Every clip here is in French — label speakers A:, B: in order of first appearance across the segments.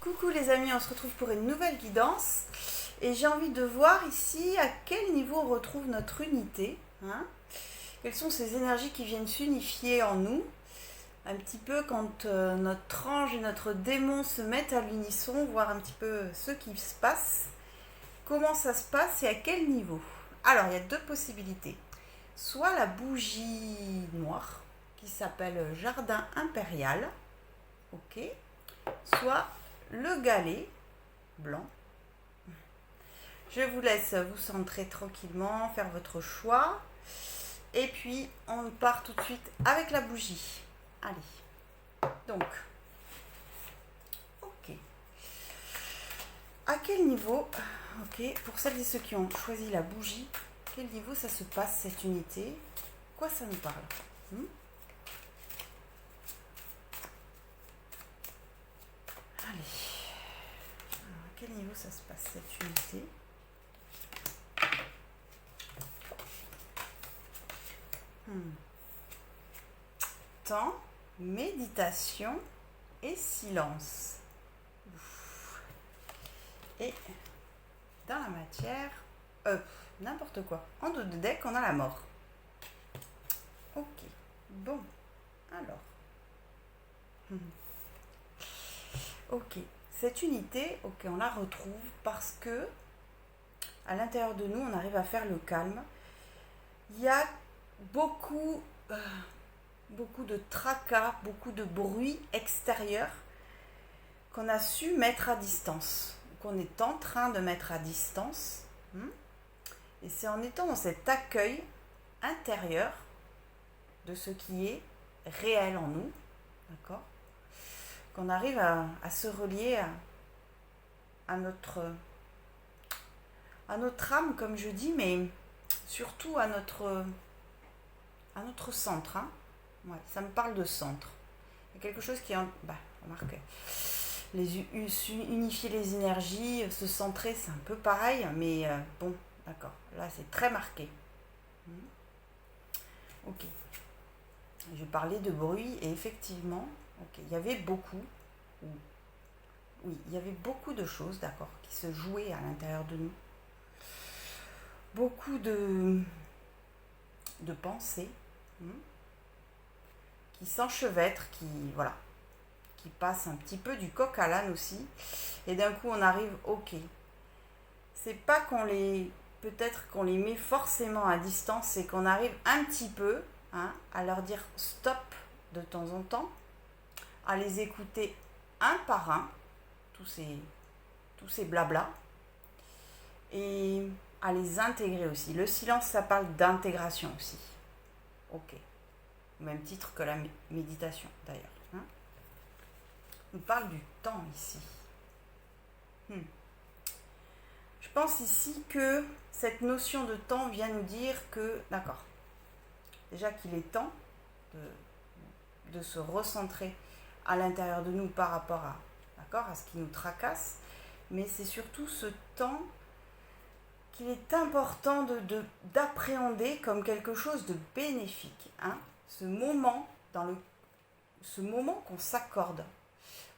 A: Coucou les amis, on se retrouve pour une nouvelle guidance et j'ai envie de voir ici à quel niveau on retrouve notre unité, hein. Quelles sont ces énergies qui viennent s'unifier en nous, un petit peu quand notre ange et notre démon se mettent à l'unisson, voir un petit peu ce qui se passe, comment ça se passe et à quel niveau. Alors il y a deux possibilités, soit la bougie noire qui s'appelle Jardin Impérial, ok, soit le galet blanc. Je vous laisse vous centrer tranquillement, faire votre choix. Et puis, on part tout de suite avec la bougie. Allez. Donc, ok. À quel niveau, ok, pour celles et ceux qui ont choisi la bougie, quel niveau ça se passe cette unité? Quoi ça nous parle? Allez. Alors, à quel niveau ça se passe cette unité? Temps, méditation et silence. Et dans la matière, n'importe quoi. En dos de deck, on a la mort. Ok. Bon. Alors. Ok. Cette unité, ok, on la retrouve parce que à l'intérieur de nous, on arrive à faire le calme. Il y a beaucoup de tracas, beaucoup de bruit extérieur qu'on a su mettre à distance, qu'on est en train de mettre à distance. Et c'est en étant dans cet accueil intérieur de ce qui est réel en nous, d'accord, qu'on arrive à se relier à notre âme, comme je dis, mais surtout à notre centre. Ouais, ça me parle de centre. Il y a quelque chose qui est... remarque, unifier les énergies, se centrer, c'est un peu pareil, mais bon, d'accord. Là, c'est très marqué. Ok. Je parlais de bruit et effectivement, ok, il y avait beaucoup... Oui, il y avait beaucoup de choses, d'accord, qui se jouaient à l'intérieur de nous. Beaucoup de pensées qui s'enchevêtrent, qui passent un petit peu du coq à l'âne aussi. Et d'un coup, on arrive, ok. C'est pas peut-être qu'on les met forcément à distance, c'est qu'on arrive un petit peu à leur dire stop de temps en temps, à les écouter un par un, tous ces blablas, et à les intégrer aussi. Le silence, ça parle d'intégration aussi. Ok. Au même titre que la méditation, d'ailleurs. On parle du temps ici. Je pense ici que cette notion de temps vient nous dire que, d'accord, déjà qu'il est temps de se recentrer à l'intérieur de nous par rapport à ce qui nous tracasse, mais c'est surtout ce temps qu'il est important d'appréhender comme quelque chose de bénéfique. Ce moment qu'on s'accorde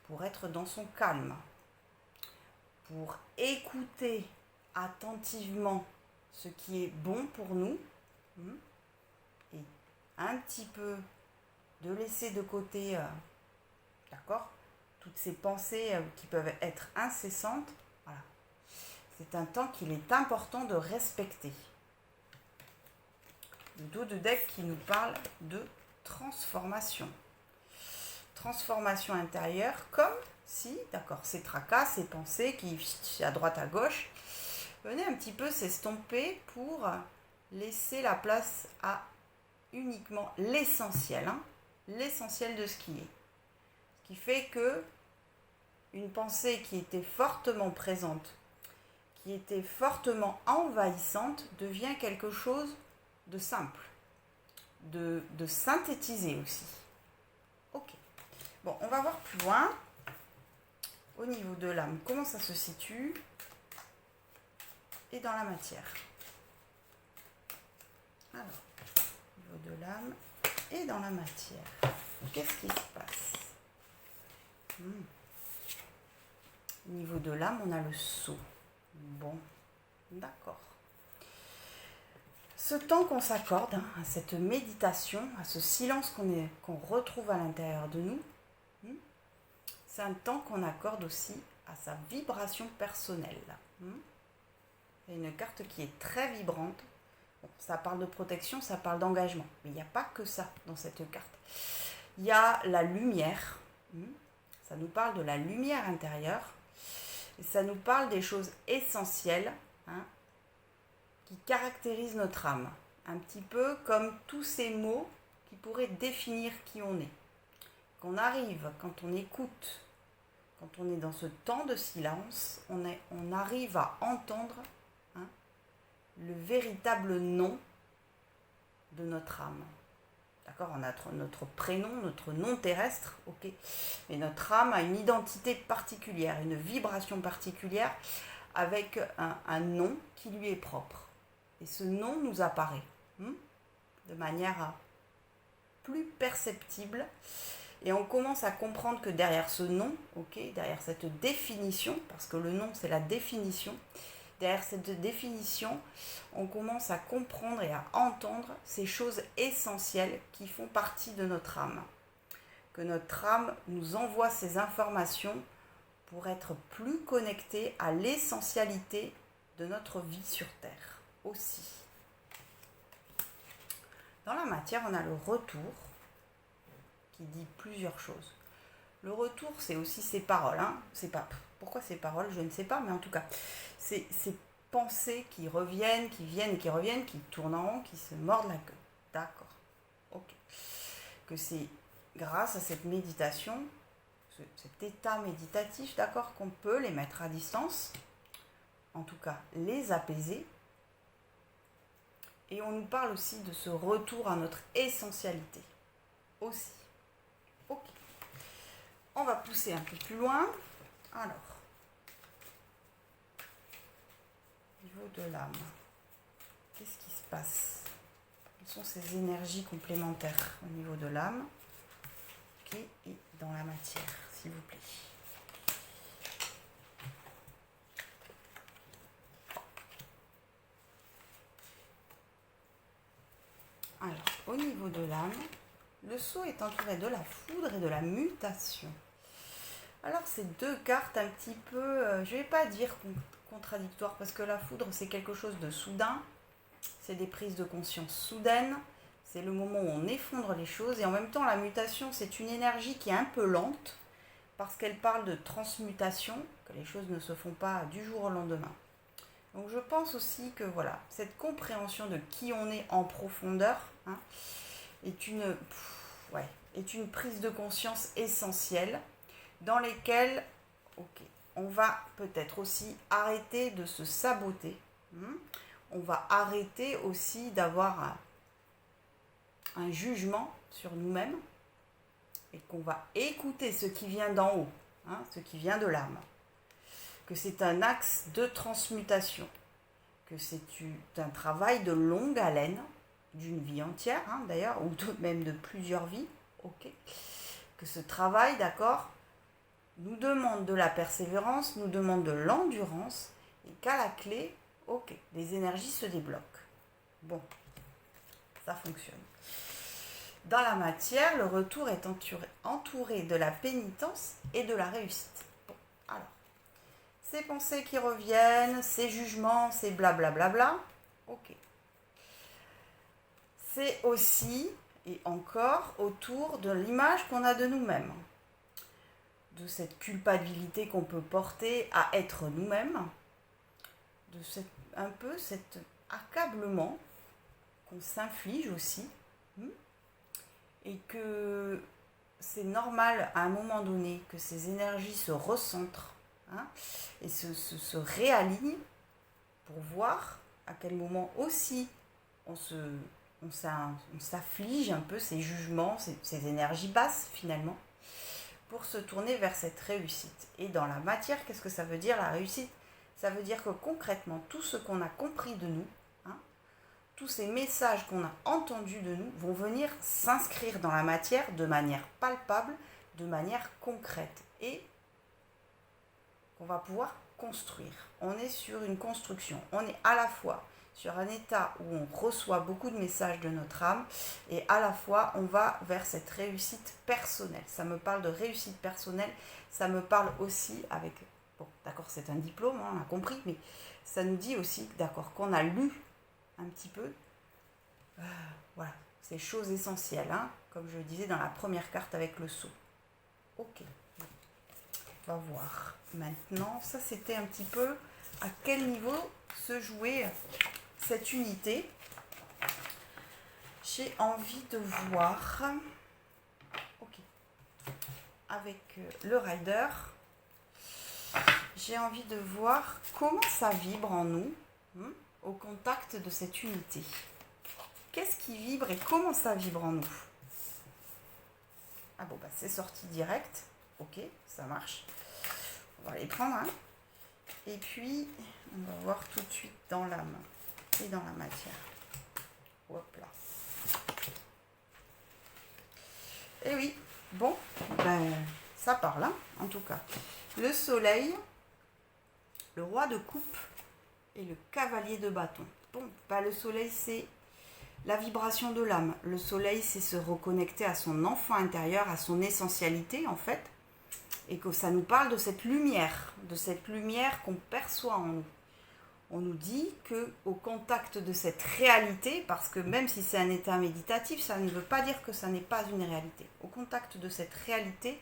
A: pour être dans son calme, pour écouter attentivement ce qui est bon pour nous, et un petit peu de laisser de côté, d'accord, toutes ces pensées qui peuvent être incessantes. Voilà. C'est un temps qu'il est important de respecter. Le dos de deck qui nous parle de transformation. Transformation intérieure, comme si, d'accord, ces tracas, ces pensées qui à droite à gauche, venaient un petit peu s'estomper pour laisser la place à uniquement l'essentiel, l'essentiel de ce qui est. Ce qui fait que une pensée qui était fortement présente, qui était fortement envahissante, devient quelque chose de simple, de synthétisé aussi. Ok. Bon, on va voir plus loin. Au niveau de l'âme, comment ça se situe? Et dans la matière. Alors, au niveau de l'âme et dans la matière. Qu'est-ce qui se passe? Au niveau de l'âme, on a le sceau. Bon, d'accord. Ce temps qu'on s'accorde à cette méditation, à ce silence qu'on retrouve à l'intérieur de nous, c'est un temps qu'on accorde aussi à sa vibration personnelle. Il y a une carte qui est très vibrante. Bon, ça parle de protection, ça parle d'engagement. Mais il n'y a pas que ça dans cette carte. Il y a la lumière. Ça nous parle de la lumière intérieure. Et ça nous parle des choses essentielles qui caractérisent notre âme. Un petit peu comme tous ces mots qui pourraient définir qui on est. Qu'on arrive, quand on écoute, quand on est dans ce temps de silence, on arrive à entendre le véritable nom de notre âme. D'accord, on a notre prénom, notre nom terrestre, ok. Mais notre âme a une identité particulière, une vibration particulière avec un nom qui lui est propre. Et ce nom nous apparaît de manière plus perceptible. Et on commence à comprendre que derrière ce nom, derrière cette définition, parce que le nom c'est la définition, derrière cette définition, on commence à comprendre et à entendre ces choses essentielles qui font partie de notre âme. Que notre âme nous envoie ces informations pour être plus connectés à l'essentialité de notre vie sur Terre aussi. Dans la matière, on a le retour qui dit plusieurs choses. Le retour, c'est aussi ces paroles. C'est pas pourquoi ces paroles, je ne sais pas, mais en tout cas, c'est ces pensées qui reviennent, qui viennent et qui reviennent, qui tournent en rond, qui se mordent la queue. D'accord. Ok. Que c'est grâce à cette méditation, cet état méditatif, d'accord, qu'on peut les mettre à distance, en tout cas les apaiser. Et on nous parle aussi de ce retour à notre essentialité. Aussi. Ok. On va pousser un peu plus loin. Alors, au niveau de l'âme, qu'est-ce qui se passe? Quelles sont ces énergies complémentaires au niveau de l'âme? Ok, et dans la matière, s'il vous plaît. Alors, au niveau de l'âme, le sceau est entouré de la foudre et de la mutation. Alors, ces deux cartes un petit peu, je ne vais pas dire contradictoires, parce que la foudre, c'est quelque chose de soudain. C'est des prises de conscience soudaines. C'est le moment où on effondre les choses. Et en même temps, la mutation, c'est une énergie qui est un peu lente, parce qu'elle parle de transmutation, que les choses ne se font pas du jour au lendemain. Donc je pense aussi que voilà, cette compréhension de qui on est en profondeur est une prise de conscience essentielle dans lesquelles on va peut-être aussi arrêter de se saboter. On va arrêter aussi d'avoir un jugement sur nous-mêmes et qu'on va écouter ce qui vient d'en haut, ce qui vient de l'âme. Que c'est un axe de transmutation, que c'est un travail de longue haleine, d'une vie entière d'ailleurs, ou même de plusieurs vies, que ce travail, d'accord, nous demande de la persévérance, nous demande de l'endurance, et qu'à la clé, les énergies se débloquent. Bon, ça fonctionne. Dans la matière, le retour est entouré de la pénitence et de la réussite. Bon, alors, ces pensées qui reviennent, ces jugements, ces blablabla, c'est aussi, et encore, autour de l'image qu'on a de nous-mêmes. De cette culpabilité qu'on peut porter à être nous-mêmes, de cet accablement qu'on s'inflige aussi, et que c'est normal à un moment donné que ces énergies se recentrent et se réalignent pour voir à quel moment aussi on s'afflige un peu ces jugements, ces énergies basses finalement, pour se tourner vers cette réussite. Et dans la matière, qu'est-ce que ça veut dire la réussite? Ça veut dire que concrètement, tout ce qu'on a compris de nous, tous ces messages qu'on a entendus de nous vont venir s'inscrire dans la matière de manière palpable, de manière concrète. Et qu'on va pouvoir construire. On est sur une construction. On est à la fois sur un état où on reçoit beaucoup de messages de notre âme et à la fois on va vers cette réussite personnelle. Ça me parle de réussite personnelle, ça me parle aussi avec, bon d'accord c'est un diplôme, on a compris, mais ça nous dit aussi d'accord qu'on a lu un petit peu, voilà, ces choses essentielles, hein, comme je le disais dans la première carte avec le sceau. Ok, on va voir maintenant, ça c'était un petit peu à quel niveau se jouait cette unité. J'ai envie de voir, ok, avec le rider, j'ai envie de voir comment ça vibre en nous, au contact de cette unité. Qu'est-ce qui vibre et comment ça vibre en nous? Ah bon, bah c'est sorti direct, ok, ça marche. On va les prendre, hein. Et puis, on va voir tout de suite dans l'âme et dans la matière. Hop là. Et oui, bon, ben, ça parle, hein, en tout cas. Le soleil, le roi de coupe et le cavalier de bâton. Bon, ben, le soleil, c'est la vibration de l'âme. Le soleil, c'est se reconnecter à son enfant intérieur, à son essentialité, en fait. Et que ça nous parle de cette lumière qu'on perçoit en nous. On nous dit qu'au contact de cette réalité, parce que même si c'est un état méditatif, ça ne veut pas dire que ça n'est pas une réalité. Au contact de cette réalité,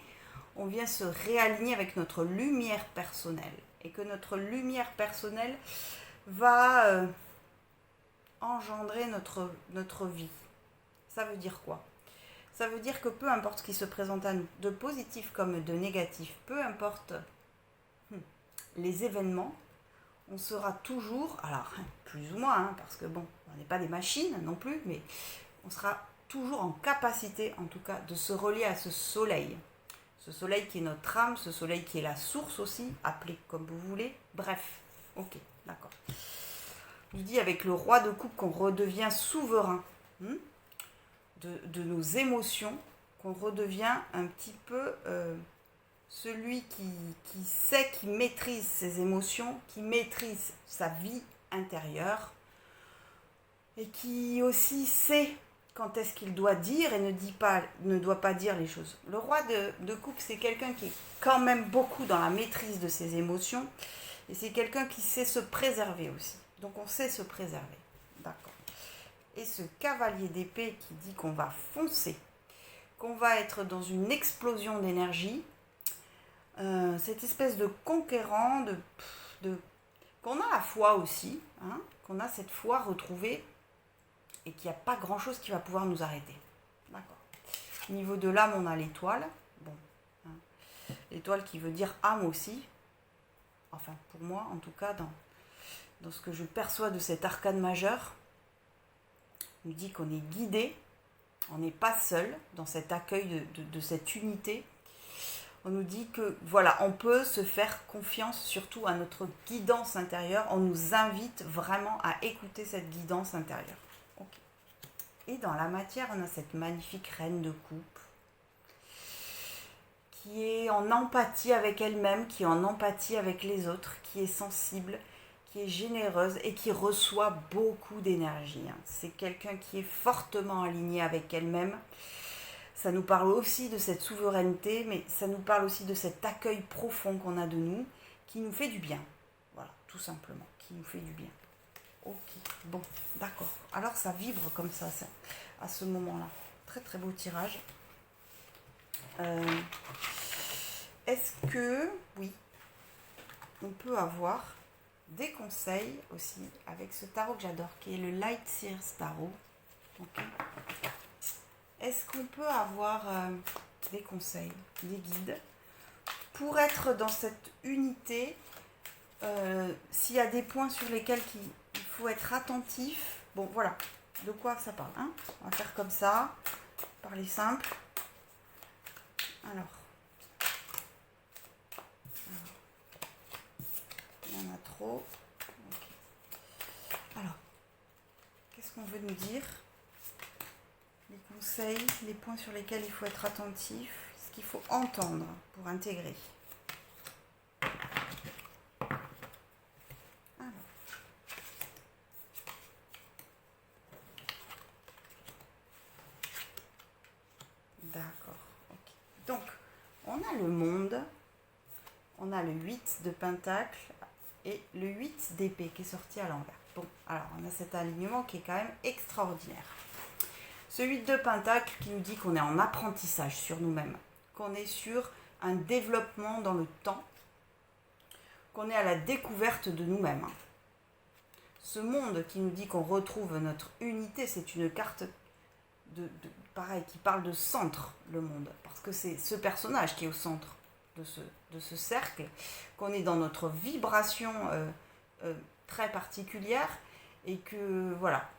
A: on vient se réaligner avec notre lumière personnelle. Et que notre lumière personnelle va engendrer notre vie. Ça veut dire quoi? Ça veut dire que peu importe ce qui se présente à nous, de positif comme de négatif, peu importe les événements, on sera toujours, alors plus ou moins, hein, parce que bon, on n'est pas des machines non plus, mais on sera toujours en capacité, en tout cas, de se relier à ce soleil. Ce soleil qui est notre âme, ce soleil qui est la source aussi, appelé comme vous voulez. Bref, ok, d'accord. Je dis avec le roi de coupe qu'on redevient souverain de nos émotions, qu'on redevient un petit peu celui qui sait, qui maîtrise ses émotions, qui maîtrise sa vie intérieure et qui aussi sait quand est-ce qu'il doit dire et ne doit pas dire les choses. Le roi de coupe, c'est quelqu'un qui est quand même beaucoup dans la maîtrise de ses émotions et c'est quelqu'un qui sait se préserver aussi. Donc on sait se préserver. D'accord. Et ce cavalier d'épée qui dit qu'on va foncer, qu'on va être dans une explosion d'énergie, cette espèce de conquérant, qu'on a la foi aussi, hein, qu'on a cette foi retrouvée et qu'il n'y a pas grand-chose qui va pouvoir nous arrêter. D'accord. Au niveau de l'âme, on a l'étoile. Bon, hein, l'étoile qui veut dire âme aussi. Enfin, pour moi, en tout cas, dans ce que je perçois de cet arcane majeur, on nous dit qu'on est guidé, on n'est pas seul dans cet accueil de cette unité. On nous dit que voilà, on peut se faire confiance surtout à notre guidance intérieure. On nous invite vraiment à écouter cette guidance intérieure. Okay. Et dans la matière, on a cette magnifique reine de coupe qui est en empathie avec elle-même, qui est en empathie avec les autres, qui est sensible, qui est généreuse et qui reçoit beaucoup d'énergie. C'est quelqu'un qui est fortement aligné avec elle-même. Ça nous parle aussi de cette souveraineté, mais ça nous parle aussi de cet accueil profond qu'on a de nous, qui nous fait du bien. Voilà, tout simplement, qui nous fait du bien. Ok, bon, d'accord. Alors ça vibre comme ça à ce moment-là. Très très beau tirage. Est-ce que, oui, on peut avoir des conseils aussi avec ce tarot que j'adore, qui est le Light Seers Tarot. Okay. Est-ce qu'on peut avoir des conseils, des guides pour être dans cette unité, s'il y a des points sur lesquels il faut être attentif? Bon, voilà, de quoi ça parle, hein? On va faire comme ça, parler simple. Alors, il y en a trop. Okay. Alors, qu'est-ce qu'on veut nous dire? Les conseils, les points sur lesquels il faut être attentif, ce qu'il faut entendre pour intégrer. a le monde, on a le 8 de pentacle et le 8 d'épée qui est sorti à l'envers. Bon, alors on a cet alignement qui est quand même extraordinaire. Ce 8 de pentacle qui nous dit qu'on est en apprentissage sur nous-mêmes, qu'on est sur un développement dans le temps, qu'on est à la découverte de nous-mêmes. Ce monde qui nous dit qu'on retrouve notre unité, c'est une carte pareil, qui parle de centre, le monde, parce que c'est ce personnage qui est au centre de ce cercle, qu'on est dans notre vibration très particulière, et que voilà,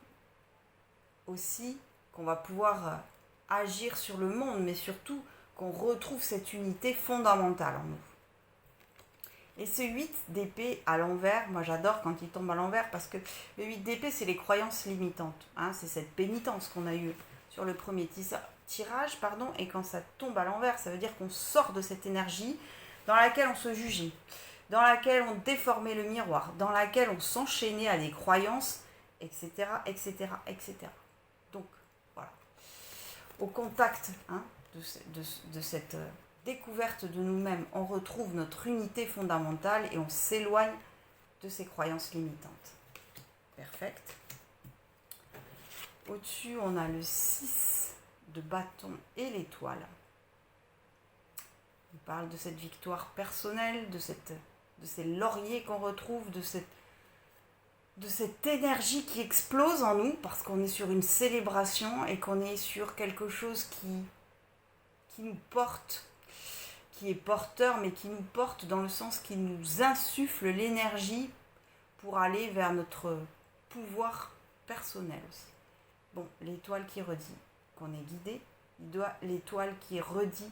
A: aussi qu'on va pouvoir agir sur le monde, mais surtout qu'on retrouve cette unité fondamentale en nous. Et ce 8 d'épée à l'envers, moi j'adore quand il tombe à l'envers, parce que le 8 d'épée, c'est les croyances limitantes. Hein, c'est cette pénitence qu'on a eue sur le premier tirage, et quand ça tombe à l'envers, ça veut dire qu'on sort de cette énergie dans laquelle on se jugeait, dans laquelle on déformait le miroir, dans laquelle on s'enchaînait à des croyances, etc., etc., etc. Donc, voilà. Au contact de cette découverte de nous-mêmes, on retrouve notre unité fondamentale et on s'éloigne de ces croyances limitantes. Perfect. Au-dessus, on a le 6 de bâton et l'étoile. On parle de cette victoire personnelle, de ces lauriers qu'on retrouve, de cette énergie qui explose en nous, parce qu'on est sur une célébration et qu'on est sur quelque chose qui nous porte, qui est porteur, mais qui nous porte dans le sens qui nous insuffle l'énergie pour aller vers notre pouvoir personnel aussi. Bon, l'étoile qui redit qu'on est guidé, l'étoile qui redit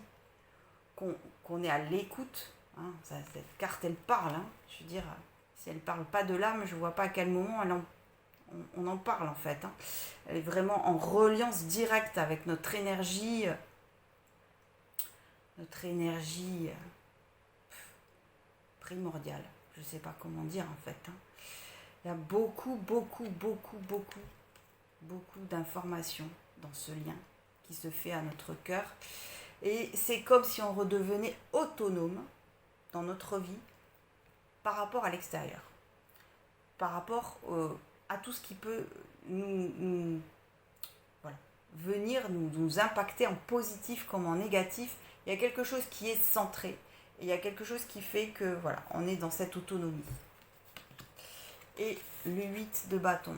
A: qu'on est à l'écoute. Hein, cette carte, elle parle. Hein, je veux dire, si elle ne parle pas de l'âme, je ne vois pas à quel moment on en parle en fait. Hein. Elle est vraiment en reliance directe avec notre énergie primordiale. Je ne sais pas comment dire en fait. Hein. Il y a beaucoup d'informations dans ce lien qui se fait à notre cœur. Et c'est comme si on redevenait autonome dans notre vie par rapport à l'extérieur. Par rapport à tout ce qui peut venir nous impacter en positif comme en négatif. Il y a quelque chose qui est centré. Et il y a quelque chose qui fait que voilà, on est dans cette autonomie. Et le 8 de bâton,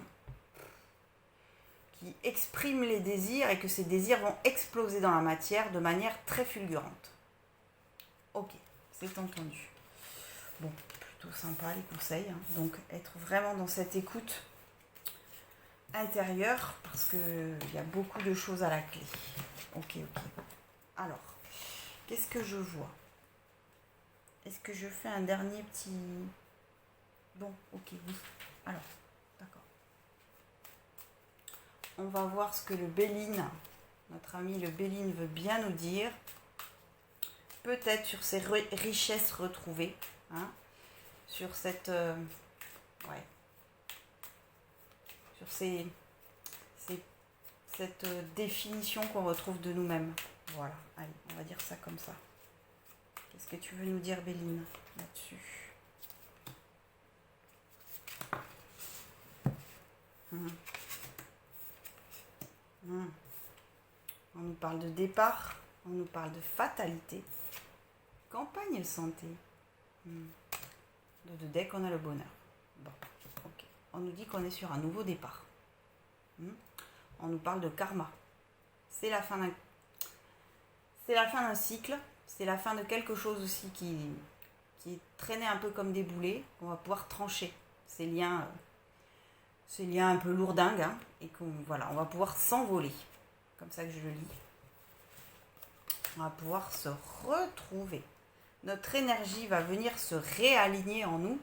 A: qui exprime les désirs et que ces désirs vont exploser dans la matière de manière très fulgurante. Ok, c'est entendu. Bon, plutôt sympa les conseils. Hein. Donc, être vraiment dans cette écoute intérieure, parce qu'il y a beaucoup de choses à la clé. Ok. Alors, qu'est-ce que je vois ? Est-ce que je fais un dernier petit... Bon, ok, oui. Alors, d'accord. On va voir ce que le Béline, notre ami le Béline veut bien nous dire. Peut-être sur ces richesses retrouvées. Hein, sur cette... sur cette définition qu'on retrouve de nous-mêmes. Voilà, allez, on va dire ça comme ça. Qu'est-ce que tu veux nous dire, Béline, là-dessus ? On nous parle de départ, on nous parle de fatalité, campagne santé. De deck, on a le bonheur. Bon, ok. On nous dit qu'on est sur un nouveau départ. On nous parle de karma. C'est la fin d'un cycle, c'est la fin de quelque chose aussi qui traînait un peu comme des boulets. On va pouvoir trancher ces liens un peu lourdingues, hein, et on va pouvoir s'envoler. Comme ça que je le lis. On va pouvoir se retrouver. Notre énergie va venir se réaligner en nous.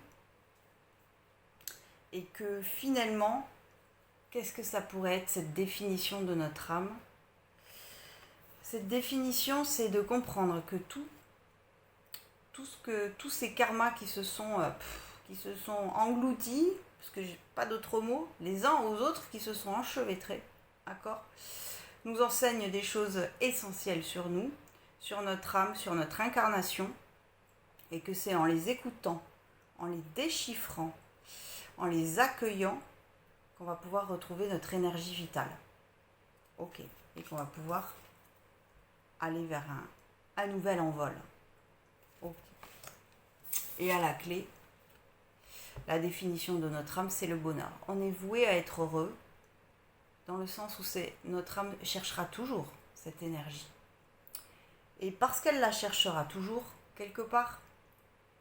A: Et que finalement, qu'est-ce que ça pourrait être cette définition de notre âme ? Cette définition, c'est de comprendre que tous ces karmas qui se sont engloutis, parce que j'ai pas d'autre mot, les uns aux autres qui se sont enchevêtrés, d'accord, nous enseignent des choses essentielles sur nous, sur notre âme, sur notre incarnation, et que c'est en les écoutant, en les déchiffrant, en les accueillant, qu'on va pouvoir retrouver notre énergie vitale. Ok, et qu'on va pouvoir aller vers un nouvel envol. Ok. Et à la clé, la définition de notre âme, c'est le bonheur. On est voué à être heureux, dans le sens où notre âme cherchera toujours cette énergie. Et parce qu'elle la cherchera toujours, quelque part,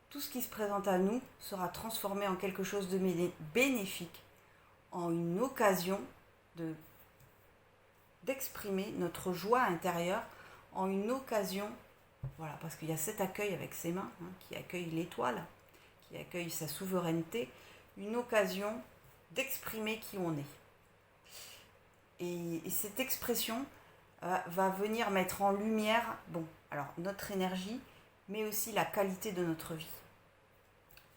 A: tout ce qui se présente à nous sera transformé en quelque chose de bénéfique, en une occasion d'exprimer notre joie intérieure, en une occasion, voilà, parce qu'il y a cet accueil avec ses mains, qui accueille l'étoile, qui accueille sa souveraineté, une occasion d'exprimer qui on est. Et cette expression va venir mettre en lumière, alors notre énergie, mais aussi la qualité de notre vie.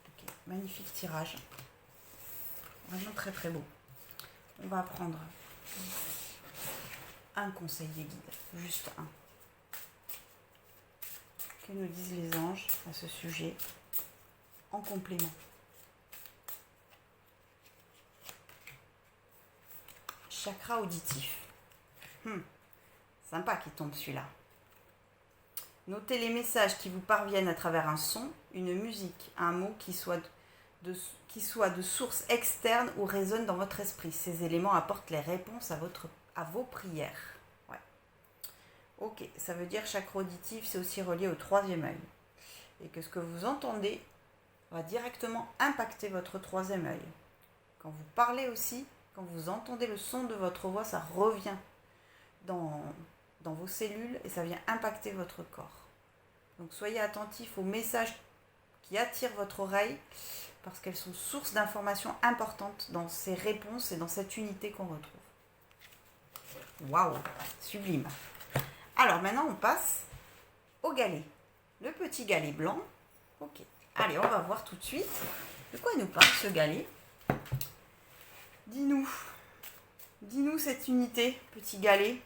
A: Ok, magnifique tirage. Vraiment très très beau. On va prendre un conseiller guide, juste un. Que nous disent les anges à ce sujet en complément. Chakra auditif. Sympa qui tombe celui-là. Notez les messages qui vous parviennent à travers un son, une musique, un mot qui soit de source externe ou résonne dans votre esprit. Ces éléments apportent les réponses à vos prières. Ouais. Ok, ça veut dire chakra auditif, c'est aussi relié au troisième œil. Et que ce que vous entendez va directement impacter votre troisième œil. Quand vous parlez aussi, quand vous entendez le son de votre voix, ça revient dans vos cellules et ça vient impacter votre corps. Donc soyez attentifs aux messages qui attirent votre oreille parce qu'elles sont source d'informations importantes dans ces réponses et dans cette unité qu'on retrouve. Waouh, sublime. Alors maintenant on passe au galet. Le petit galet blanc. Ok. Allez, on va voir tout de suite de quoi il nous parle ce galet. Dis-nous cette unité, petit galet.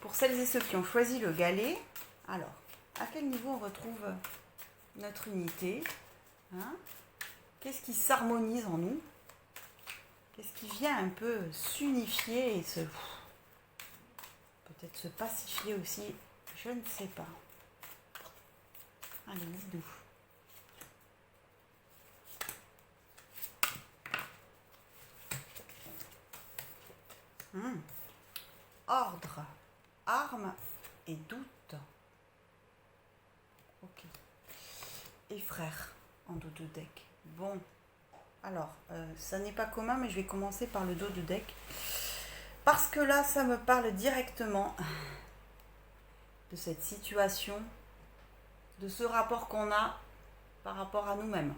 A: Pour celles et ceux qui ont choisi le galet, alors, à quel niveau on retrouve notre unité, Qu'est-ce qui s'harmonise en nous? Qu'est-ce qui vient un peu s'unifier et peut-être se pacifier aussi? Je ne sais pas. Allez, dis-nous. Ordre, arme et doute. Ok. Et frère en dos de deck. Bon, alors, ça n'est pas commun, mais je vais commencer par le dos de deck. Parce que là, ça me parle directement de cette situation, de ce rapport qu'on a par rapport à nous-mêmes.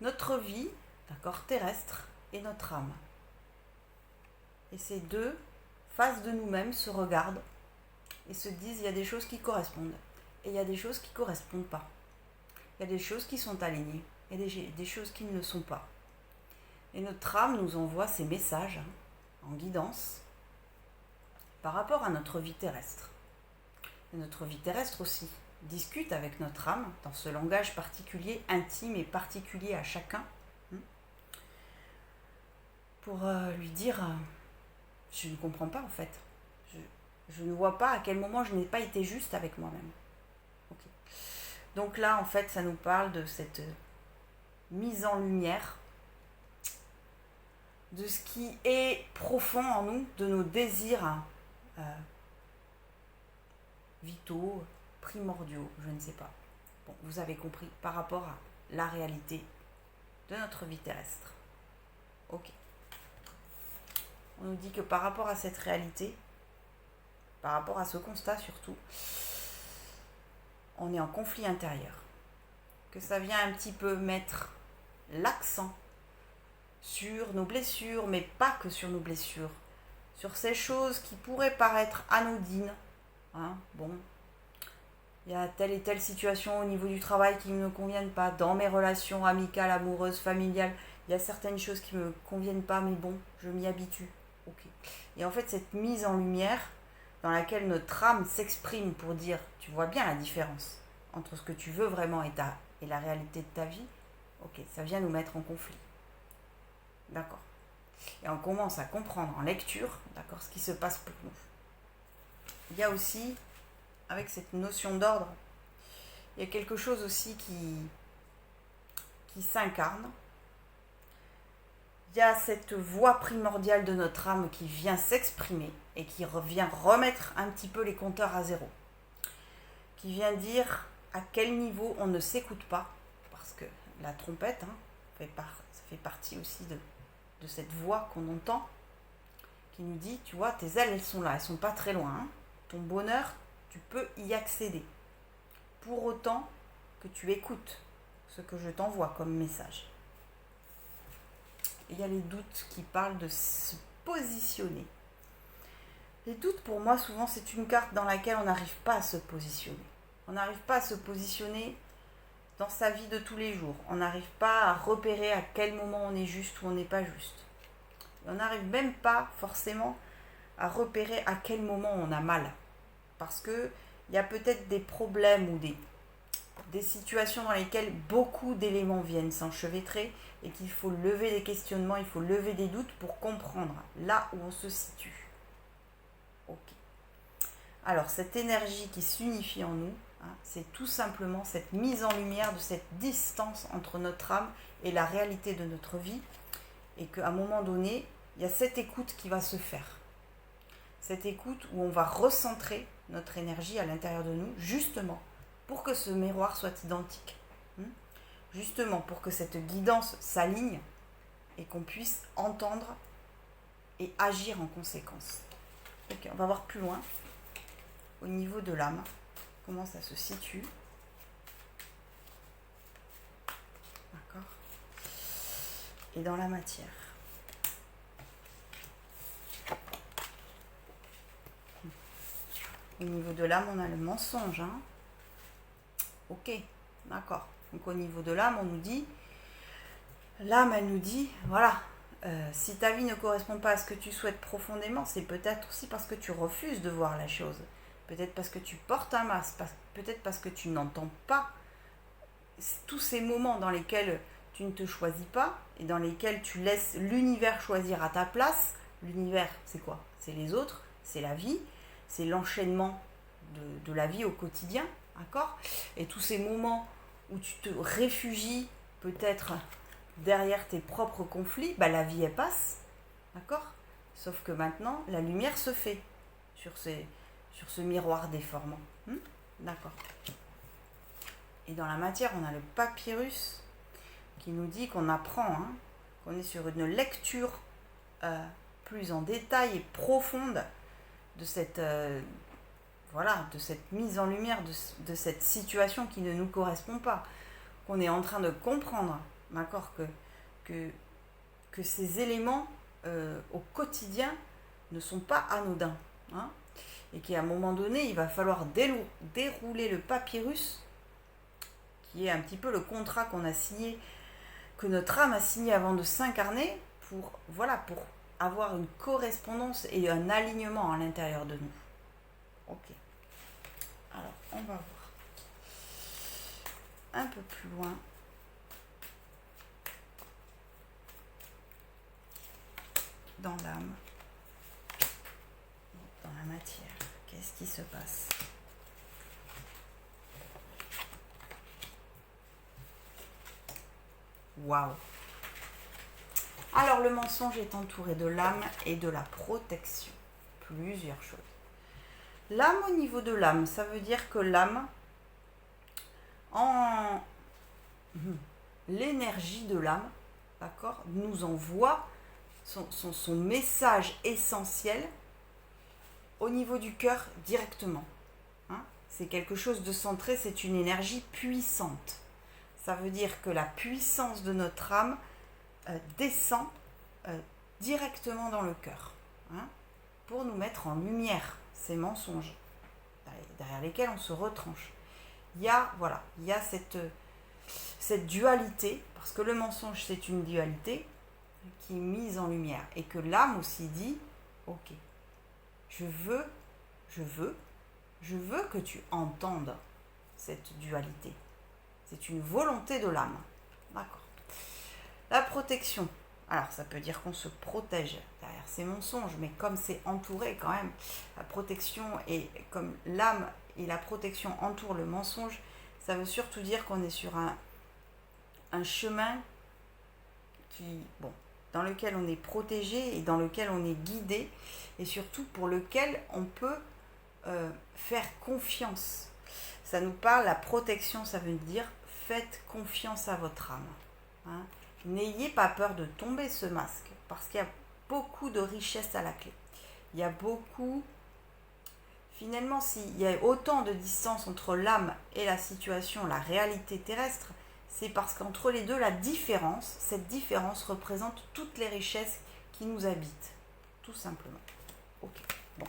A: Notre vie, d'accord, terrestre, et notre âme. Et ces deux faces de nous-mêmes se regardent et se disent il y a des choses qui correspondent et il y a des choses qui ne correspondent pas. Il y a des choses qui sont alignées et des choses qui ne le sont pas. Et notre âme nous envoie ces messages en guidance par rapport à notre vie terrestre. Et notre vie terrestre aussi discute avec notre âme dans ce langage particulier, intime et particulier à chacun, pour lui dire je ne comprends pas en fait. Je ne vois pas à quel moment je n'ai pas été juste avec moi-même. Okay. Donc là, en fait, ça nous parle de cette mise en lumière de ce qui est profond en nous, de nos désirs vitaux, primordiaux, je ne sais pas. Bon, vous avez compris, par rapport à la réalité de notre vie terrestre. Ok. On nous dit que par rapport à cette réalité, par rapport à ce constat surtout, on est en conflit intérieur. Que ça vient un petit peu mettre l'accent sur nos blessures, mais pas que sur nos blessures, sur ces choses qui pourraient paraître anodines. Bon, il y a telle et telle situation au niveau du travail qui ne me conviennent pas, dans mes relations amicales, amoureuses, familiales, il y a certaines choses qui ne me conviennent pas, mais bon, je m'y habitue. Okay. Et en fait, cette mise en lumière dans laquelle notre âme s'exprime pour dire, tu vois bien la différence entre ce que tu veux vraiment et la réalité de ta vie, ok, ça vient nous mettre en conflit. D'accord. Et on commence à comprendre en lecture, d'accord, ce qui se passe pour nous. Il y a aussi, avec cette notion d'ordre, il y a quelque chose aussi qui s'incarne. Il y a cette voix primordiale de notre âme qui vient s'exprimer et qui vient remettre un petit peu les compteurs à zéro. Qui vient dire à quel niveau on ne s'écoute pas, parce que la trompette ça fait partie aussi de cette voix qu'on entend, qui nous dit, tu vois, tes ailes, elles sont là, elles sont pas très loin. Ton bonheur, tu peux y accéder. Pour autant que tu écoutes ce que je t'envoie comme message. Il y a les doutes qui parlent de se positionner. Les doutes, pour moi, souvent, c'est une carte dans laquelle on n'arrive pas à se positionner. On n'arrive pas à se positionner dans sa vie de tous les jours. On n'arrive pas à repérer à quel moment on est juste ou on n'est pas juste. Et on n'arrive même pas forcément à repérer à quel moment on a mal. Parce qu'il y a peut-être des problèmes ou des situations dans lesquelles beaucoup d'éléments viennent s'enchevêtrer et qu'il faut lever des questionnements, il faut lever des doutes pour comprendre là où on se situe. Ok. Alors, cette énergie qui s'unifie en nous, c'est tout simplement cette mise en lumière de cette distance entre notre âme et la réalité de notre vie, et qu'à un moment donné, il y a cette écoute qui va se faire. Cette écoute où on va recentrer notre énergie à l'intérieur de nous, justement, pour que ce miroir soit identique. Justement, pour que cette guidance s'aligne et qu'on puisse entendre et agir en conséquence. Ok, on va voir plus loin, au niveau de l'âme, comment ça se situe. D'accord. Et dans la matière. Au niveau de l'âme, on a le mensonge. Ok, d'accord. Donc au niveau de l'âme, on nous dit, l'âme, elle nous dit, voilà, si ta vie ne correspond pas à ce que tu souhaites profondément, c'est peut-être aussi parce que tu refuses de voir la chose. Peut-être parce que tu portes un masque, peut-être parce que tu n'entends pas tous ces moments dans lesquels tu ne te choisis pas et dans lesquels tu laisses l'univers choisir à ta place. L'univers, c'est quoi? C'est les autres, c'est la vie, c'est l'enchaînement de la vie au quotidien, d'accord? Et tous ces moments où tu te réfugies peut-être derrière tes propres conflits, la vie elle passe, d'accord? Sauf que maintenant, la lumière se fait sur ce miroir déformant. D'accord. Et dans la matière, on a le papyrus qui nous dit qu'on apprend, qu'on est sur une lecture plus en détail et profonde de cette mise en lumière de cette situation qui ne nous correspond pas. Qu'on est en train de comprendre, d'accord, que ces éléments au quotidien ne sont pas anodins. Et qu'à un moment donné, il va falloir dérouler le papyrus, qui est un petit peu le contrat qu'on a signé, que notre âme a signé avant de s'incarner, pour avoir une correspondance et un alignement à l'intérieur de nous. Ok. Alors, on va voir un peu plus loin. Dans l'âme, dans la matière, qu'est-ce qui se passe? Waouh! Alors le mensonge est entouré de l'âme et de la protection. Plusieurs choses. L'âme, au niveau de l'âme, ça veut dire que l'âme, l'énergie de l'âme, d'accord, nous envoie son message essentiel au niveau du cœur directement. C'est quelque chose de centré, c'est une énergie puissante. Ça veut dire que la puissance de notre âme descend directement dans le cœur, pour nous mettre en lumière ces mensonges derrière lesquels on se retranche. Il y a cette dualité, parce que le mensonge c'est une dualité qui est mise en lumière, et que l'âme aussi dit, ok, je veux Je veux que tu entendes cette dualité. C'est une volonté de l'âme. D'accord. La protection. Alors, ça peut dire qu'on se protège derrière ces mensonges, mais comme c'est entouré quand même, la protection et comme l'âme et la protection entourent le mensonge, ça veut surtout dire qu'on est sur un chemin dans lequel on est protégé et dans lequel on est guidé, et surtout pour lequel on peut faire confiance. Ça nous parle, la protection, ça veut dire faites confiance à votre âme. Hein. N'ayez pas peur de tomber ce masque, parce qu'il y a beaucoup de richesse à la clé. Il y a beaucoup... Finalement, s'il y a autant de distance entre l'âme et la situation, la réalité terrestre, c'est parce qu'entre les deux, cette différence représente toutes les richesses qui nous habitent. Tout simplement. Ok. Bon.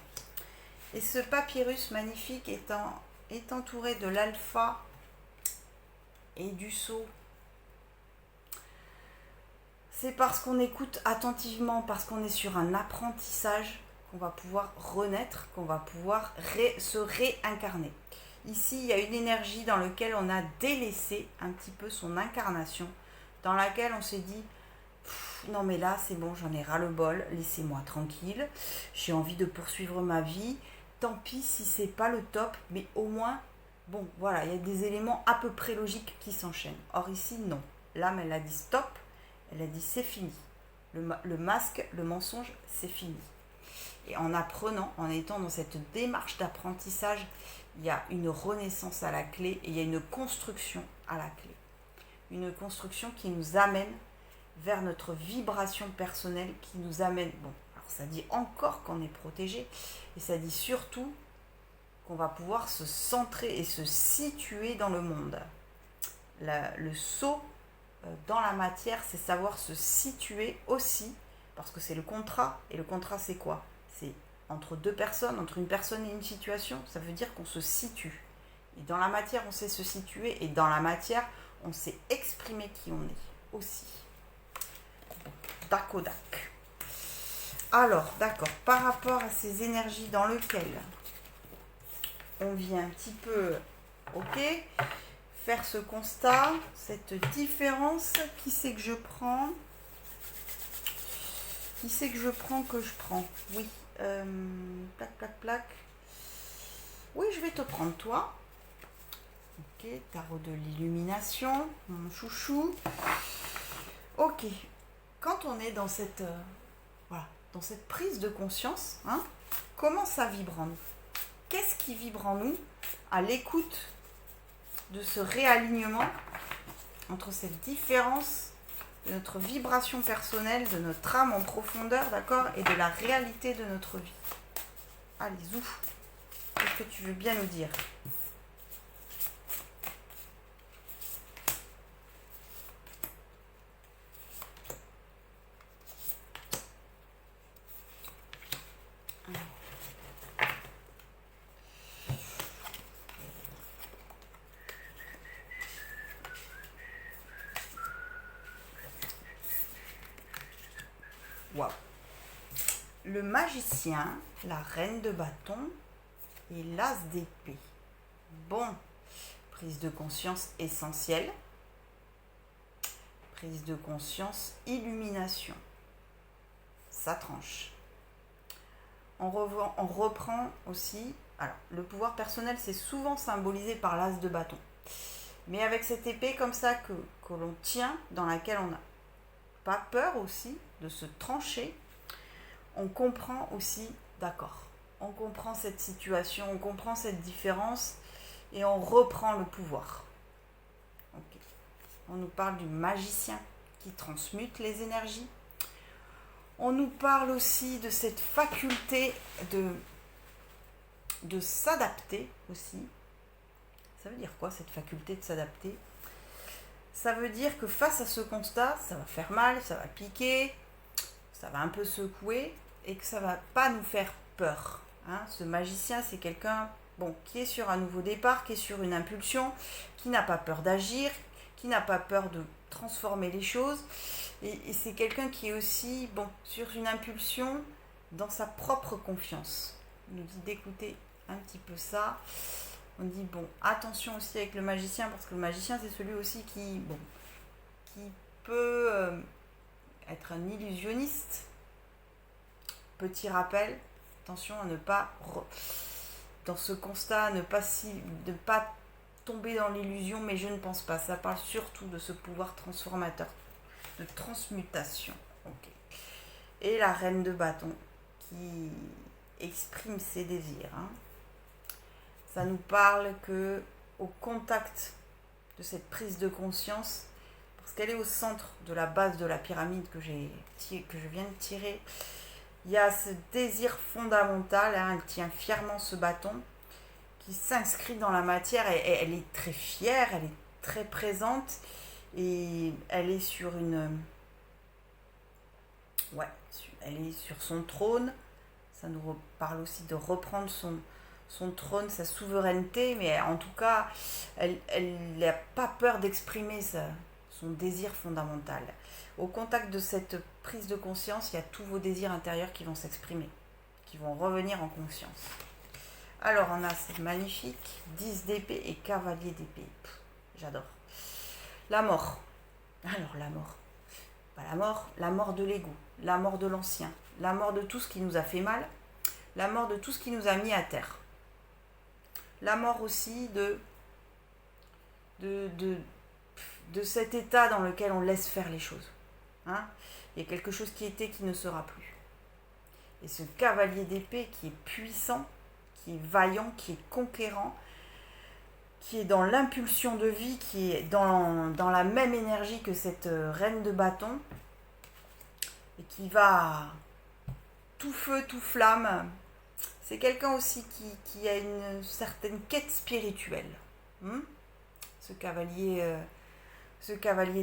A: Et ce papyrus magnifique est entouré de l'alpha et du sceau. C'est parce qu'on écoute attentivement, parce qu'on est sur un apprentissage, qu'on va pouvoir renaître, qu'on va pouvoir se réincarner. Ici, il y a une énergie dans laquelle on a délaissé un petit peu son incarnation, dans laquelle on s'est dit non mais là c'est bon, j'en ai ras-le-bol, laissez-moi tranquille, j'ai envie de poursuivre ma vie, tant pis si c'est pas le top, mais au moins, bon voilà, il y a des éléments à peu près logiques qui s'enchaînent. Or ici, non. L'âme, elle a dit stop, elle a dit c'est fini. Le masque, le mensonge, c'est fini. Et en apprenant, en étant dans cette démarche d'apprentissage, il y a une renaissance à la clé et il y a une construction à la clé. Une construction qui nous amène vers notre vibration personnelle, qui nous amène... Bon, alors ça dit encore qu'on est protégé, et ça dit surtout qu'on va pouvoir se centrer et se situer dans le monde. Le saut dans la matière, c'est savoir se situer aussi, parce que c'est le contrat, et le contrat c'est quoi ? C'est entre deux personnes, entre une personne et une situation, ça veut dire qu'on se situe. Et dans la matière, on sait se situer, et dans la matière, on sait exprimer qui on est aussi. Dakodak. Alors, d'accord, par rapport à ces énergies dans lesquelles on vient un petit peu, faire ce constat, cette différence, qui c'est que je prends ? Qui c'est que je prends ? Oui. Plac. Oui, je vais te prendre toi. Ok, tarot de l'illumination, mon chouchou. Ok. Quand on est dans cette, dans cette prise de conscience, comment ça vibre en nous ? Qu'est-ce qui vibre en nous à l'écoute de ce réalignement entre cette différence de notre vibration personnelle, de notre âme en profondeur, d'accord, et de la réalité de notre vie. Allez, Zouf, qu'est-ce que tu veux bien nous dire ? Wow. Le magicien, la reine de bâton et l'as d'épée. Bon, prise de conscience essentielle. Prise de conscience, illumination. Ça tranche. On reprend aussi... Alors, le pouvoir personnel, c'est souvent symbolisé par l'as de bâton. Mais avec cette épée comme ça que l'on tient, dans laquelle on n'a pas peur aussi de se trancher, on comprend aussi, d'accord, on comprend cette situation, on comprend cette différence et on reprend le pouvoir. Okay. On nous parle du magicien qui transmute les énergies. On nous parle aussi de cette faculté de s'adapter aussi. Ça veut dire quoi cette faculté de s'adapter ? Ça veut dire que face à ce constat, ça va faire mal, ça va piquer, ça va un peu secouer et que ça va pas nous faire peur. Ce magicien, c'est quelqu'un qui est sur un nouveau départ, qui est sur une impulsion, qui n'a pas peur d'agir, qui n'a pas peur de transformer les choses. Et c'est quelqu'un qui est aussi sur une impulsion dans sa propre confiance. Il nous dit d'écouter un petit peu ça. On dit, bon, attention aussi avec le magicien, parce que le magicien, c'est celui aussi qui peut être un illusionniste. Petit rappel, attention à ne pas, dans ce constat, ne pas tomber dans l'illusion, mais je ne pense pas. Ça parle surtout de ce pouvoir transformateur, de transmutation. Okay. Et la reine de bâton, qui exprime ses désirs. Ça nous parle que au contact de cette prise de conscience, parce qu'elle est au centre de la base de la pyramide que je viens de tirer, il y a ce désir fondamental, elle tient fièrement ce bâton, qui s'inscrit dans la matière, et elle est très fière, elle est très présente, et elle est sur elle est sur son trône. Ça nous parle aussi de reprendre son trône, sa souveraineté, mais en tout cas, elle n'a pas peur d'exprimer son désir fondamental. Au contact de cette prise de conscience, il y a tous vos désirs intérieurs qui vont s'exprimer, qui vont revenir en conscience. Alors, on a cette magnifique 10 d'épée et cavalier d'épée. J'adore. La mort. Alors, la mort. La mort de l'ego, la mort de l'ancien, la mort de tout ce qui nous a fait mal, la mort de tout ce qui nous a mis à terre. La mort aussi de cet état dans lequel on laisse faire les choses. Il y a quelque chose qui était qui ne sera plus. Et ce cavalier d'épée qui est puissant, qui est vaillant, qui est conquérant, qui est dans l'impulsion de vie, qui est dans la même énergie que cette reine de bâton, et qui va tout feu, tout flamme. C'est quelqu'un aussi qui a une certaine quête spirituelle. Ce cavalier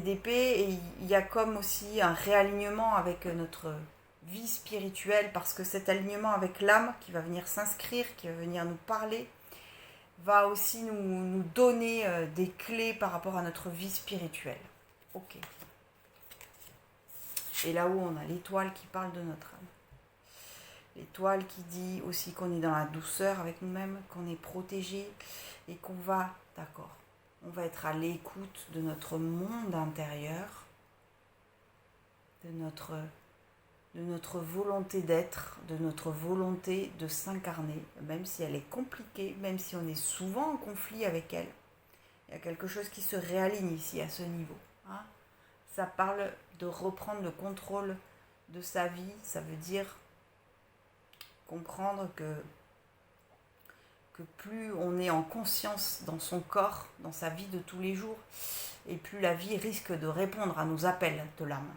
A: d'épée, et il y a comme aussi un réalignement avec notre vie spirituelle, parce que cet alignement avec l'âme qui va venir s'inscrire, qui va venir nous parler, va aussi nous donner des clés par rapport à notre vie spirituelle. Ok. Et là-haut, on a l'étoile qui parle de notre âme. L'étoile qui dit aussi qu'on est dans la douceur avec nous-mêmes, qu'on est protégé et qu'on va, on va être à l'écoute de notre monde intérieur, de notre volonté d'être, de notre volonté de s'incarner, même si elle est compliquée, même si on est souvent en conflit avec elle. Il y a quelque chose qui se réaligne ici à ce niveau. Ça parle de reprendre le contrôle de sa vie. Ça veut dire comprendre que plus on est en conscience dans son corps, dans sa vie de tous les jours, et plus la vie risque de répondre à nos appels de l'âme.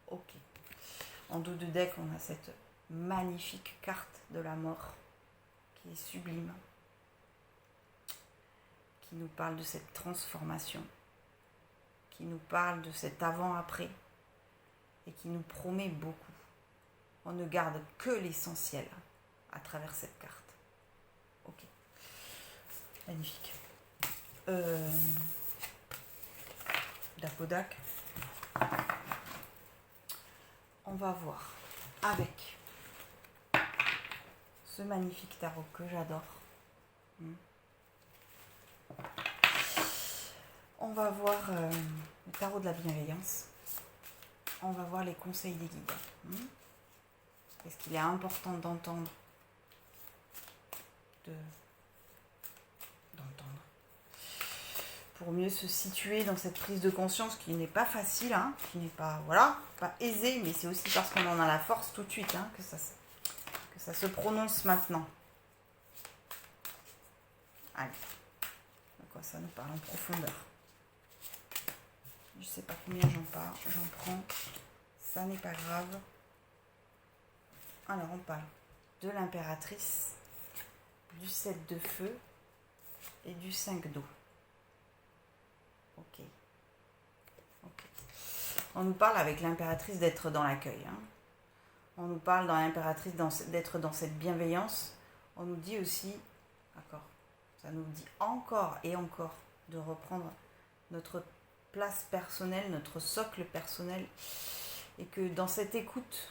A: Ok. En dos de deck, on a cette magnifique carte de la mort qui est sublime, qui nous parle de cette transformation, qui nous parle de cet avant-après et qui nous promet beaucoup. On ne garde que l'essentiel à travers cette carte. Ok. Magnifique. Dapodak. On va voir avec ce magnifique tarot que j'adore. On va voir le tarot de la bienveillance. On va voir les conseils des guides. Parce qu'il est important d'entendre. Pour mieux se situer dans cette prise de conscience qui n'est pas facile, qui n'est pas, pas aisée, mais c'est aussi parce qu'on en a la force tout de suite que ça se prononce maintenant. Allez, de quoi ça nous parle en profondeur. Je ne sais pas combien j'en prends, ça n'est pas grave. Alors on parle de l'impératrice, du 7 de feu et du 5 d'eau. Ok. On nous parle avec l'impératrice d'être dans l'accueil. On nous parle dans l'impératrice d'être dans cette bienveillance. On nous dit aussi, ça nous dit encore et encore de reprendre notre place personnelle, notre socle personnel, et que dans cette écoute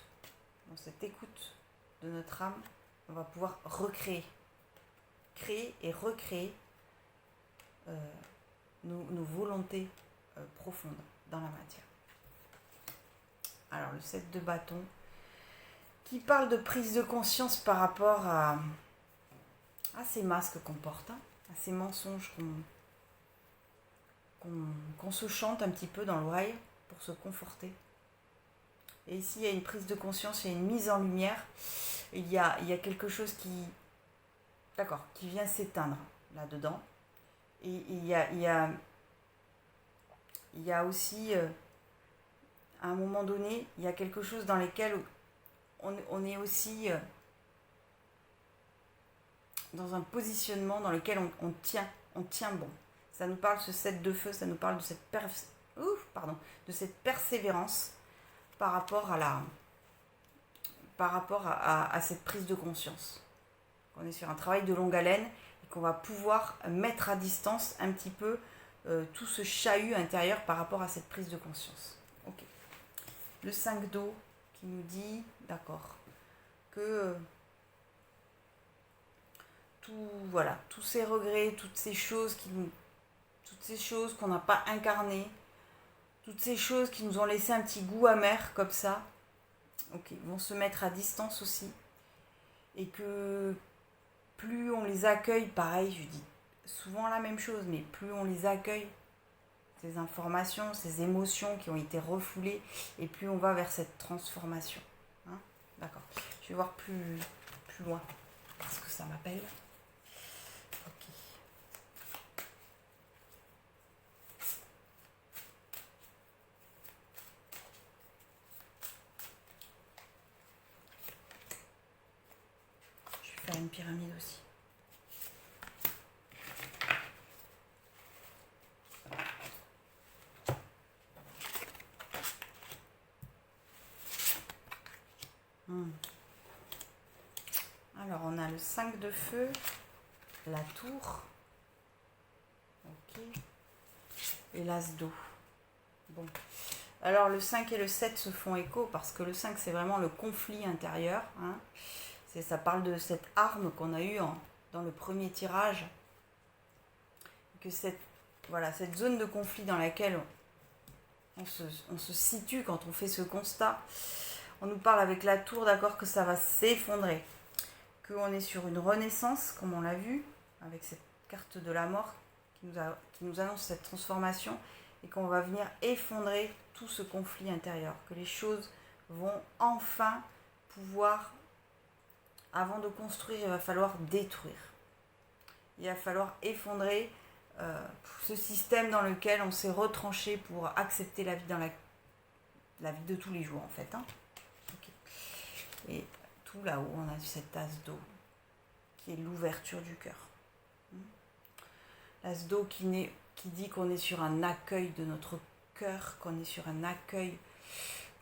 A: de notre âme, on va pouvoir recréer créer et recréer nos volontés profondes dans la matière. Alors le 7 de bâton qui parle de prise de conscience par rapport à ces masques qu'on porte, à ces mensonges qu'on se chante un petit peu dans l'oreille pour se conforter. Et ici il y a une prise de conscience, il y a une mise en lumière, il y a quelque chose qui vient s'éteindre là-dedans. Et il y a aussi, à un moment donné, il y a quelque chose dans lequel on est aussi dans un positionnement dans lequel on tient bon. Ça nous parle, ce 7 de feu, ça nous parle de cette persévérance par rapport à cette prise de conscience. On est sur un travail de longue haleine et qu'on va pouvoir mettre à distance un petit peu tout ce chahut intérieur par rapport à cette prise de conscience. Ok. Le 5 d'eau qui nous dit, que tous ces regrets, toutes ces choses qu'on n'a pas incarnées, toutes ces choses qui nous ont laissé un petit goût amer comme ça, vont se mettre à distance aussi. Et que plus on les accueille, pareil, je dis souvent la même chose, mais plus on les accueille, ces informations, ces émotions qui ont été refoulées, et plus on va vers cette transformation. D'accord. Je vais voir plus loin, parce que ça m'appelle. Ok. Je vais faire une pyramide aussi. Alors on a le 5 de feu, la tour, ok, et l'as d'eau. Bon, alors le 5 et le 7 se font écho parce que le 5 c'est vraiment le conflit intérieur, ça parle de cette arme qu'on a eue dans le premier tirage, que cette zone de conflit dans laquelle on se situe quand on fait ce constat. On nous parle avec la tour, que ça va s'effondrer, qu'on est sur une renaissance, comme on l'a vu, avec cette carte de la mort qui nous annonce cette transformation, et qu'on va venir effondrer tout ce conflit intérieur, que les choses vont enfin pouvoir, avant de construire, il va falloir détruire. Il va falloir effondrer ce système dans lequel on s'est retranché pour accepter la vie la vie de tous les jours en fait. Et tout là-haut, on a cette as d'eau qui est l'ouverture du cœur. L'as d'eau qui dit qu'on est sur un accueil de notre cœur, qu'on est sur un accueil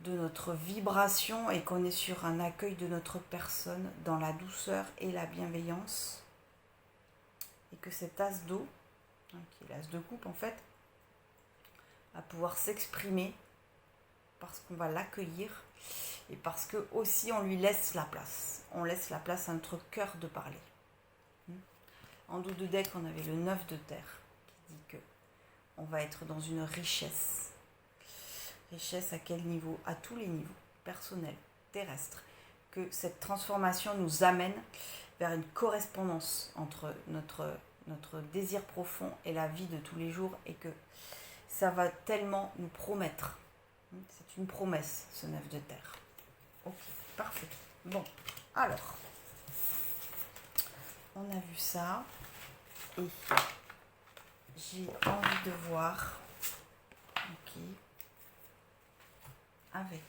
A: de notre vibration et qu'on est sur un accueil de notre personne dans la douceur et la bienveillance. Et que cet as d'eau, qui est l'as de coupe en fait, va pouvoir s'exprimer parce qu'on va l'accueillir. Et parce que aussi on lui laisse la place. On laisse la place à notre cœur de parler. En dos de deck, on avait le 9 de terre qui dit que on va être dans une richesse. Richesse à quel niveau? À tous les niveaux, personnel, terrestre. Que cette transformation nous amène vers une correspondance entre notre désir profond et la vie de tous les jours, et que ça va tellement nous promettre. C'est une promesse, ce 9 de terre. Ok, parfait. Bon, alors, on a vu ça, et j'ai envie de voir, avec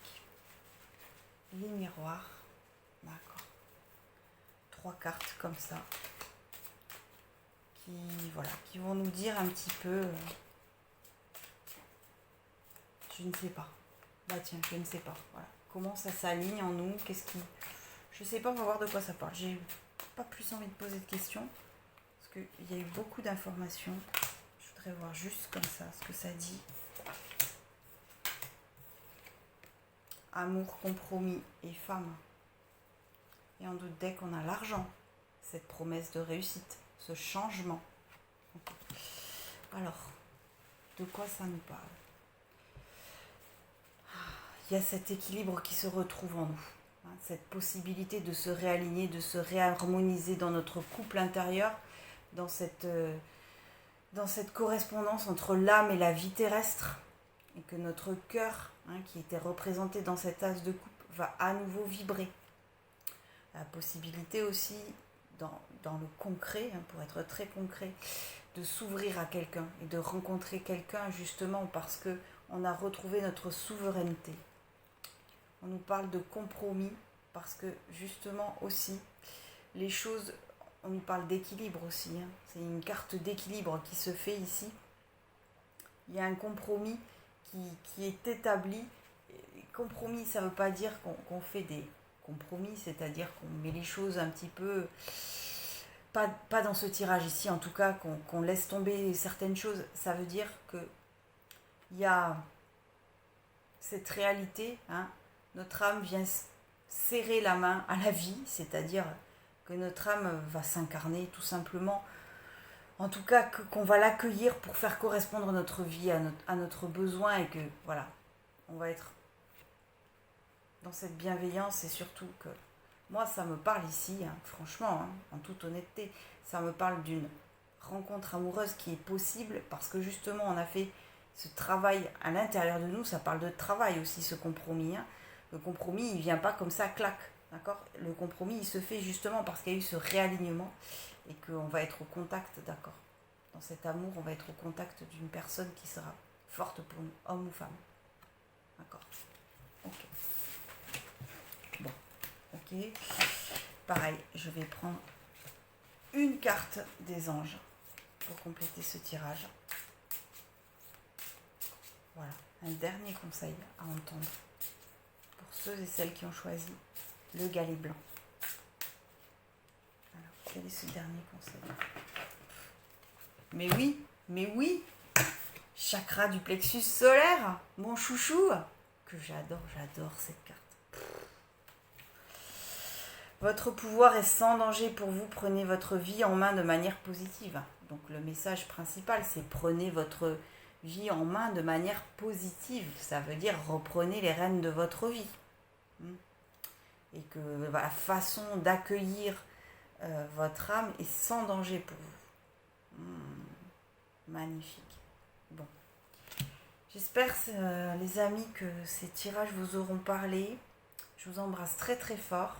A: les miroirs, d'accord, 3 cartes comme ça, qui vont nous dire un petit peu, je ne sais pas, je ne sais pas, voilà. Comment ça s'aligne en nous, je sais pas, on va voir de quoi ça parle. J'ai pas plus envie de poser de questions, parce qu'il y a eu beaucoup d'informations. Je voudrais voir juste comme ça ce que ça dit. Amour, compromis et femme. Et en d'autres decks, on a l'argent, cette promesse de réussite, ce changement. Alors, de quoi ça nous parle? Il y a cet équilibre qui se retrouve en nous, hein, cette possibilité de se réaligner, de se réharmoniser dans notre couple intérieur, dans cette correspondance entre l'âme et la vie terrestre, et que notre cœur, hein, qui était représenté dans cet as de coupe, va à nouveau vibrer. La possibilité aussi, dans le concret, hein, pour être très concret, de s'ouvrir à quelqu'un et de rencontrer quelqu'un justement parce que on a retrouvé notre souveraineté. On nous parle de compromis parce que justement aussi les choses, on nous parle d'équilibre aussi, hein. C'est une carte d'équilibre qui se fait ici. Il y a un compromis qui est établi. Et compromis, ça ne veut pas dire qu'on fait des compromis, c'est-à-dire qu'on met les choses un petit peu... Pas dans ce tirage ici, en tout cas, qu'on laisse tomber certaines choses. Ça veut dire qu'il y a cette réalité, hein, notre âme vient serrer la main à la vie, c'est-à-dire que notre âme va s'incarner tout simplement, en tout cas qu'on va l'accueillir pour faire correspondre notre vie à notre besoin et que voilà, on va être dans cette bienveillance et surtout que moi ça me parle ici, hein, franchement, hein, en toute honnêteté, ça me parle d'une rencontre amoureuse qui est possible parce que justement on a fait ce travail à l'intérieur de nous, ça parle de travail aussi ce compromis, hein. Le compromis il vient pas comme ça, clac, d'accord? Le compromis il se fait justement parce qu'il y a eu ce réalignement et qu'on va être au contact, d'accord? Dans cet amour on va être au contact d'une personne qui sera forte pour nous, homme ou femme, d'accord? Ok. Bon, ok. Pareil, je vais prendre une carte des anges pour compléter ce tirage. Voilà, un dernier conseil à entendre pour ceux et celles qui ont choisi le galet blanc. Alors, quel est ce dernier conseil? Mais oui, chakra du plexus solaire, mon chouchou, que j'adore cette carte. Votre pouvoir est sans danger pour vous, prenez votre vie en main de manière positive. Donc le message principal, c'est prenez votre vie en main de manière positive. Ça veut dire reprenez les rênes de votre vie. Et que la façon d'accueillir votre âme est sans danger pour vous. Magnifique. Bon. J'espère, les amis, que ces tirages vous auront parlé. Je vous embrasse très très fort.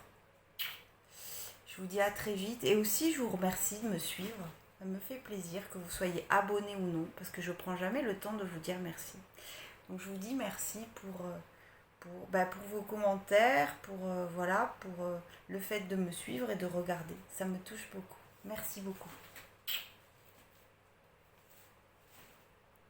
A: Je vous dis à très vite. Et aussi, je vous remercie de me suivre. Ça me fait plaisir que vous soyez abonnés ou non, parce que je ne prends jamais le temps de vous dire merci. Donc je vous dis merci pour vos commentaires, pour le fait de me suivre et de regarder. Ça me touche beaucoup. Merci beaucoup.